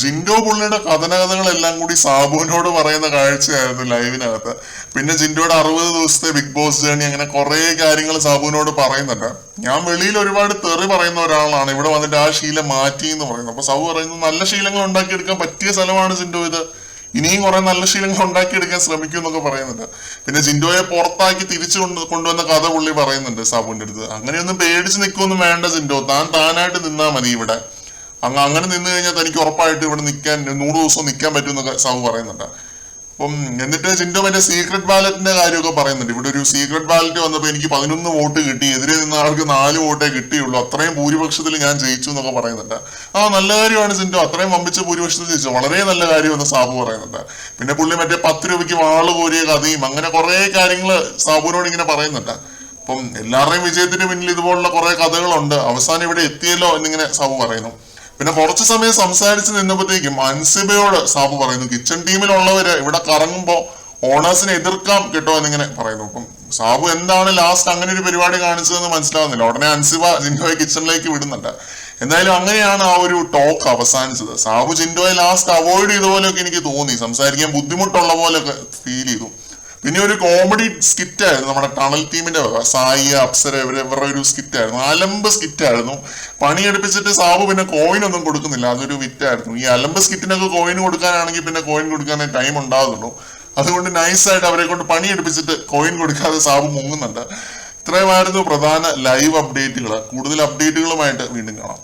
ജിൻഡോ പുള്ളിയുടെ കഥനകഥകളെല്ലാം കൂടി സാബുവിനോട് പറയുന്ന കാഴ്ചയായിരുന്നു ലൈവിനകത്ത്. പിന്നെ ജിൻഡോയുടെ 60 ദിവസത്തെ ബിഗ് ബോസ് ജേണി, അങ്ങനെ കുറെ കാര്യങ്ങൾ സാബുവിനോട് പറയുന്നുണ്ട്. ഞാൻ വെളിയിൽ ഒരുപാട് തെറി പറയുന്ന ഒരാളാണ്, ഇവിടെ വന്നിട്ട് ആ ശീലം മാറ്റി എന്ന് പറയുന്നത്. അപ്പൊ സാബു പറയുന്നു നല്ല ശീലങ്ങൾ ഉണ്ടാക്കിയെടുക്കാൻ പറ്റിയ സ്ഥലമാണ് ജിൻഡോ ഇത്, ഇനിയും കുറെ നല്ല ശീലങ്ങൾ ഉണ്ടാക്കിയെടുക്കാൻ ശ്രമിക്കും എന്നൊക്കെ പറയുന്നുണ്ട്. പിന്നെ ജിൻഡോയെ പുറത്താക്കി തിരിച്ചു കൊണ്ടുവന്ന കഥ പുള്ളി പറയുന്നുണ്ട് സാബുവിന്റെ അടുത്ത്. അങ്ങനെയൊന്നും പേടിച്ച് നിൽക്കൊന്നും വേണ്ട ജിൻഡോ, താനായിട്ട് നിന്നാ മതി ഇവിടെ. അങ്ങനെ നിന്ന് കഴിഞ്ഞാൽ തനിക്ക് ഉറപ്പായിട്ട് ഇവിടെ നിൽക്കാൻ 100 ദിവസം നിൽക്കാൻ പറ്റും എന്നൊക്കെ സാബു പറയുന്നുണ്ട്. അപ്പം എന്നിട്ട് ജിൻഡോ മറ്റേ സീക്രട്ട് ബാലറ്റിന്റെ കാര്യമൊക്കെ പറയുന്നുണ്ട്. ഇവിടെ ഒരു സീക്രട്ട് ബാലറ്റ് വന്നപ്പോൾ എനിക്ക് 11 വോട്ട് കിട്ടി, എതിരെ നിന്ന ആൾക്ക് 4 വോട്ടേ കിട്ടിയുള്ളൂ, അത്രയും ഭൂരിപക്ഷത്തിൽ ഞാൻ ജയിച്ചു എന്നൊക്കെ പറയുന്നുണ്ട്. നല്ല കാര്യമാണ് ജിൻഡോ, അത്രയും വമ്പിച്ച ഭൂരിപക്ഷത്തിൽ ജയിച്ചു, വളരെ നല്ല കാര്യമെന്ന് സാബു പറയുന്നുണ്ട്. പിന്നെ പുള്ളി മറ്റേ 10 രൂപയ്ക്ക് വാള് കോരിയ കഥയും അങ്ങനെ കുറെ കാര്യങ്ങൾ സാബുവിനോട് ഇങ്ങനെ പറയുന്നുണ്ട്. അപ്പം എല്ലാവരുടെയും വിജയത്തിന് പിന്നിൽ ഇതുപോലുള്ള കുറെ കഥകളുണ്ട്, അവസാനം ഇവിടെ എത്തിയല്ലോ എന്നിങ്ങനെ സാബു പറയുന്നു. പിന്നെ കുറച്ചു സമയം സംസാരിച്ച് നിന്നപ്പോഴത്തേക്കും അൻസിബയോട് സാബു പറയുന്നു, കിച്ചൺ ടീമിലുള്ളവര് ഇവിടെ കറങ്ങുമ്പോ ഓണേഴ്സിനെ എതിർക്കാം കേട്ടോ എന്നിങ്ങനെ പറയുന്നു. അപ്പം സാബു എന്താണ് ലാസ്റ്റ് അങ്ങനെ ഒരു പരിപാടി കാണിച്ചതെന്ന് മനസ്സിലാവുന്നില്ല. ഉടനെ അൻസിബ ജിൻഡോയെ കിച്ചണിലേക്ക് വിടുന്നുണ്ട്. എന്തായാലും അങ്ങനെയാണ് ആ ഒരു ടോക്ക് അവസാനിച്ചത്. സാബു ജിൻഡോയെ ലാസ്റ്റ് അവോയ്ഡ് ചെയ്ത പോലെയൊക്കെ എനിക്ക് തോന്നി, സംസാരിക്കാൻ ബുദ്ധിമുട്ടുള്ള പോലെയൊക്കെ ഫീൽ ചെയ്തു. പിന്നെ ഒരു കോമഡി സ്കിറ്റ് ആയിരുന്നു നമ്മുടെ ടണൽ ടീമിന്റെ സായി, അപ്സര ഇവരുടെ ഒരു സ്കിറ്റ് ആയിരുന്നു, അലമ്പ് സ്കിറ്റ് ആയിരുന്നു. പണിയെടുപ്പിച്ചിട്ട് സാബു പിന്നെ കോയിൻ ഒന്നും കൊടുക്കുന്നില്ല, അതൊരു വിറ്റായിരുന്നു. ഈ അലമ്പ് സ്കിറ്റിനൊക്കെ കോയിൻ കൊടുക്കാനാണെങ്കിൽ പിന്നെ കോയിൻ കൊടുക്കാനേ ടൈം ഉണ്ടാകുന്നുള്ളൂ. അതുകൊണ്ട് നൈസായിട്ട് അവരെ കൊണ്ട് പണിയെടുപ്പിച്ചിട്ട് കോയിൻ കൊടുക്കാതെ സാബു മുങ്ങുന്നുണ്ട്. ഇത്രയുമായിരുന്നു പ്രധാന ലൈവ് അപ്ഡേറ്റുകൾ. കൂടുതൽ അപ്ഡേറ്റുകളുമായിട്ട് വീണ്ടും കാണാം.